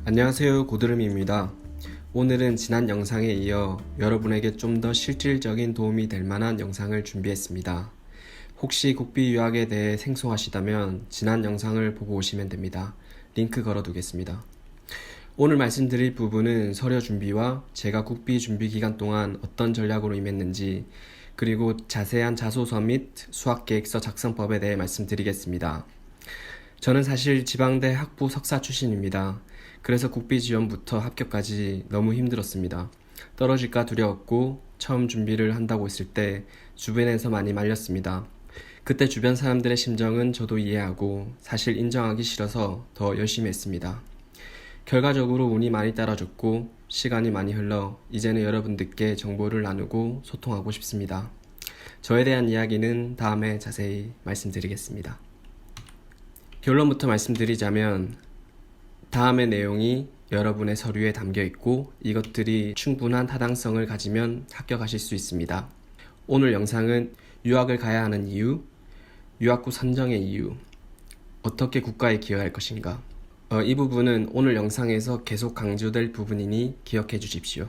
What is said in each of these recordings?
안녕하세요, 고드름입니다. 오늘은 지난 영상에 이어 여러분에게 좀 더 실질적인 도움이 될 만한 영상을 준비했습니다. 혹시 국비 유학에 대해 생소하시다면 지난 영상을 보고 오시면 됩니다. 링크 걸어두겠습니다. 오늘 말씀드릴 부분은 서류 준비와 제가 국비 준비 기간 동안 어떤 전략으로 임했는지, 그리고 자세한 자소서 및 수학계획서 작성법에 대해 말씀드리겠습니다. 저는 사실 지방대 학부 석사 출신입니다. 그래서 국비 지원부터 합격까지 너무 힘들었습니다. 떨어질까 두려웠고 처음 준비를 한다고 했을 때 주변에서 많이 말렸습니다. 그때 주변 사람들의 심정은 저도 이해하고 사실 인정하기 싫어서 더 열심히 했습니다. 결과적으로 운이 많이 따라줬고 시간이 많이 흘러 이제는 여러분들께 정보를 나누고 소통하고 싶습니다. 저에 대한 이야기는 다음에 자세히 말씀드리겠습니다. 결론부터 말씀드리자면 다음의 내용이 여러분의 서류에 담겨 있고 이것들이 충분한 타당성을 가지면 합격하실 수 있습니다. 오늘 영상은 유학을 가야 하는 이유, 유학구 선정의 이유, 어떻게 국가에 기여할 것인가, 이 부분은 오늘 영상에서 계속 강조될 부분이니 기억해 주십시오.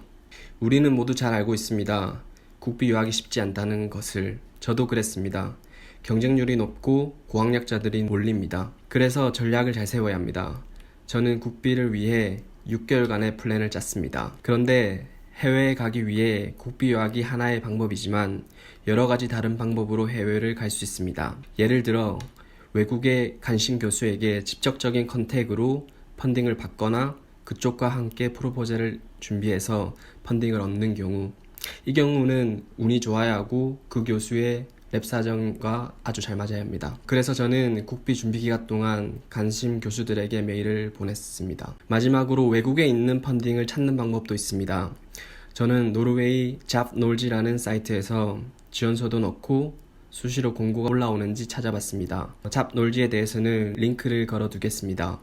우리는 모두 잘 알고 있습니다. 국비 유학이 쉽지 않다는 것을. 저도 그랬습니다. 경쟁률이 높고 고학력자들이 몰립니다. 그래서 전략을 잘 세워야 합니다. 저는 국비를 위해 6개월간의 플랜을 짰습니다. 그런데 해외에 가기 위해 국비 유학이 하나의 방법이지만 여러 가지 다른 방법으로 해외를 갈 수 있습니다. 예를 들어 외국의 관심 교수에게 직접적인 컨택으로 펀딩을 받거나 그쪽과 함께 프로포즈를 준비해서 펀딩을 얻는 경우, 이 경우는 운이 좋아야 하고 그 교수의 랩 사정과 아주 잘 맞아야 합니다. 그래서 저는 국비 준비 기간 동안 관심 교수들에게 메일을 보냈습니다. 마지막으로 외국에 있는 펀딩을 찾는 방법도 있습니다. 저는 노르웨이 잡놀지라는 사이트에서 지원서도 넣고 수시로 공고가 올라오는지 찾아봤습니다. 잡놀지에 대해서는 링크를 걸어두겠습니다.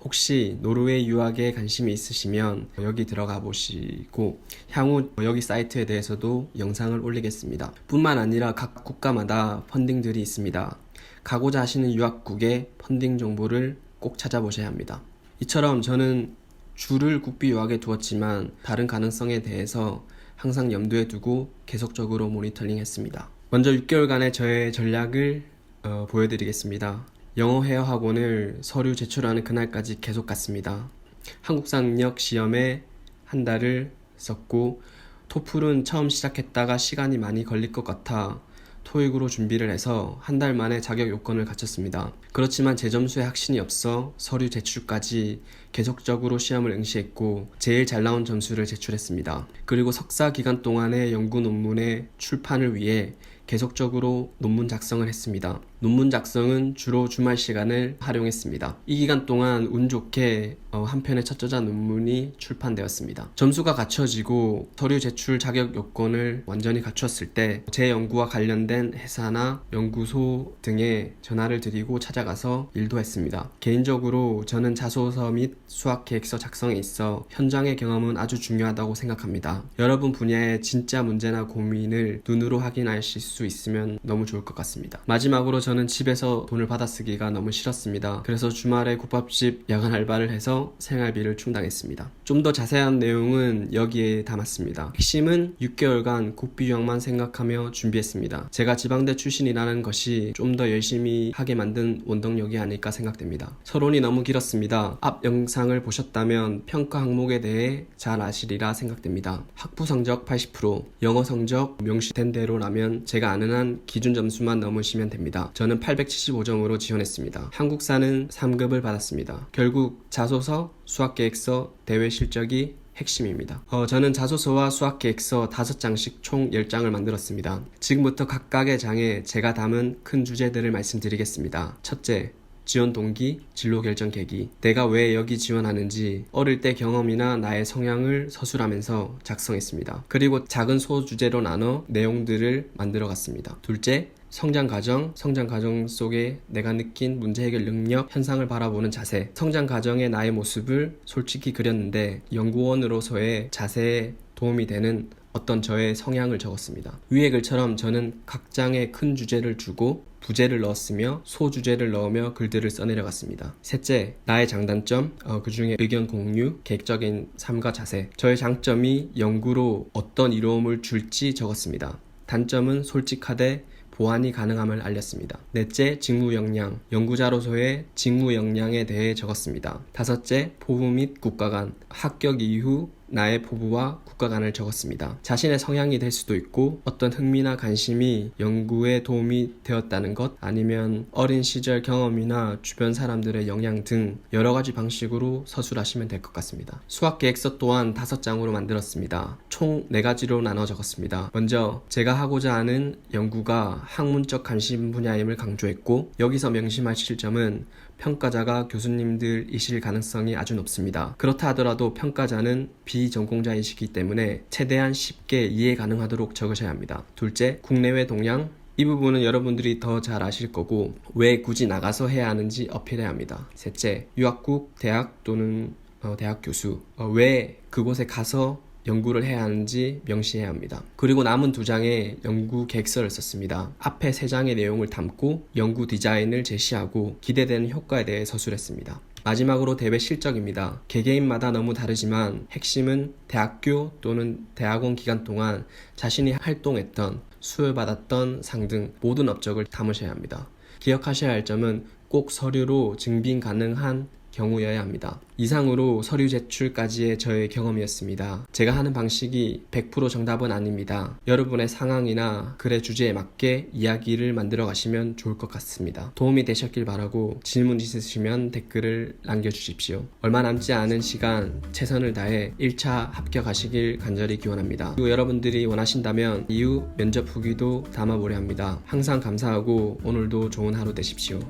혹시 노르웨이 유학에 관심이 있으시면 여기 들어가 보시고 향후 여기 사이트에 대해서도 영상을 올리겠습니다. 뿐만 아니라 각 국가마다 펀딩들이 있습니다. 가고자 하시는 유학국의 펀딩 정보를 꼭 찾아보셔야 합니다. 이처럼 저는 주를 국비 유학에 두었지만 다른 가능성에 대해서 항상 염두에 두고 계속적으로 모니터링 했습니다. 먼저 6개월간의 저의 전략을 보여드리겠습니다. 영어 회화 학원을 서류 제출하는 그날까지 계속 갔습니다. 한국사 능력 시험에 한 달을 썼고 토플은 처음 시작했다가 시간이 많이 걸릴 것 같아 토익으로 준비를 해서 한 달 만에 자격 요건을 갖췄습니다. 그렇지만 제 점수에 확신이 없어 서류 제출까지 계속적으로 시험을 응시했고 제일 잘 나온 점수를 제출했습니다. 그리고 석사 기간 동안의 연구 논문의 출판을 위해 계속적으로 논문 작성을 했습니다. 논문 작성은 주로 주말 시간을 활용했습니다. 이 기간 동안 운 좋게 한 편의 첫 저자 논문이 출판되었습니다. 점수가 갖춰지고 서류 제출 자격 요건을 완전히 갖췄을 때 제 연구와 관련된 회사나 연구소 등에 전화를 드리고 찾아가서 일도 했습니다. 개인적으로 저는 자소서 및 수학 계획서 작성에 있어 현장의 경험은 아주 중요하다고 생각합니다. 여러분 분야의 진짜 문제나 고민을 눈으로 확인하실 수 있으면 너무 좋을 것 같습니다. 마지막으로 저는 집에서 돈을 받아 쓰기가 너무 싫었습니다. 그래서 주말에 국밥집 야간 알바를 해서 생활비를 충당했습니다. 좀 더 자세한 내용은 여기에 담았습니다. 핵심은 6개월간 국비 유학만 생각하며 준비했습니다. 제가 지방대 출신이라는 것이 좀 더 열심히 하게 만든 원동력이 아닐까 생각됩니다. 서론이 너무 길었습니다. 앞 영상을 보셨다면 평가 항목에 대해 잘 아시리라 생각됩니다. 학부 성적 80%, 영어 성적 명시된 대로라면 제가 아는 한 기준 점수만 넘으시면 됩니다. 저는 875점으로 지원했습니다. 한국사는 3급을 받았습니다. 결국 자소서, 수학계획서, 대외 실적이 핵심입니다. 저는 자소서와 수학계획서 5장씩 총 10장을 만들었습니다. 지금부터 각각의 장에 제가 담은 큰 주제들을 말씀드리겠습니다. 첫째, 지원 동기, 진로 결정 계기, 내가 왜 여기 지원하는지, 어릴 때 경험이나 나의 성향을 서술하면서 작성했습니다. 그리고 작은 소주제로 나눠 내용들을 만들어 갔습니다. 둘째, 성장 과정 속에 내가 느낀 문제 해결 능력, 현상을 바라보는 자세, 성장 과정의 나의 모습을 솔직히 그렸는데 연구원으로서의 자세에 도움이 되는 어떤 저의 성향을 적었습니다. 위의 글처럼 저는 각 장에 큰 주제를 주고 부제를 넣었으며 소주제를 넣으며 글들을 써내려갔습니다. 셋째, 나의 장단점, 그 중에 의견 공유, 계획적인 삶과 자세. 저의 장점이 연구로 어떤 이로움을 줄지 적었습니다. 단점은 솔직하되 보완이 가능함을 알렸습니다. 넷째, 직무 역량, 연구자로서의 직무 역량에 대해 적었습니다. 다섯째, 포부 및 국가관, 합격 이후 나의 포부와 국가관을 적었습니다. 자신의 성향이 될 수도 있고 어떤 흥미나 관심이 연구에 도움이 되었다는 것, 아니면 어린 시절 경험이나 주변 사람들의 영향 등 여러 가지 방식으로 서술하시면 될 것 같습니다. 수학 계획서 또한 5장으로 만들었습니다. 총 4가지로 나눠 적었습니다. 먼저 제가 하고자 하는 연구가 학문적 관심 분야임을 강조했고, 여기서 명심하실 점은 평가자가 교수님들이실 가능성이 아주 높습니다. 그렇다 하더라도 평가자는 비전공자이시기 때문에 최대한 쉽게 이해 가능하도록 적으셔야 합니다. 둘째, 국내외 동향. 이 부분은 여러분들이 더 잘 아실 거고 왜 굳이 나가서 해야 하는지 어필해야 합니다. 셋째, 유학국, 대학 또는 대학 교수. 왜 그곳에 가서 연구를 해야 하는지 명시해야 합니다. 그리고 남은 2장에 연구 계획서를 썼습니다. 앞에 3장의 내용을 담고 연구 디자인을 제시하고 기대되는 효과에 대해 서술했습니다. 마지막으로 대회 실적입니다. 개개인마다 너무 다르지만 핵심은 대학교 또는 대학원 기간 동안 자신이 활동했던, 수여받았던 상 등 모든 업적을 담으셔야 합니다. 기억하셔야 할 점은 꼭 서류로 증빙 가능한 경우여야 합니다. 이상으로 서류 제출까지의 저의 경험이었습니다. 제가 하는 방식이 100% 정답은 아닙니다. 여러분의 상황이나 글의 주제에 맞게 이야기를 만들어 가시면 좋을 것 같습니다. 도움이 되셨길 바라고 질문 있으시면 댓글을 남겨주십시오. 얼마 남지 않은 시간 최선을 다해 1차 합격하시길 간절히 기원합니다. 그리고 여러분들이 원하신다면 이후 면접 후기도 담아보려 합니다. 항상 감사하고 오늘도 좋은 하루 되십시오.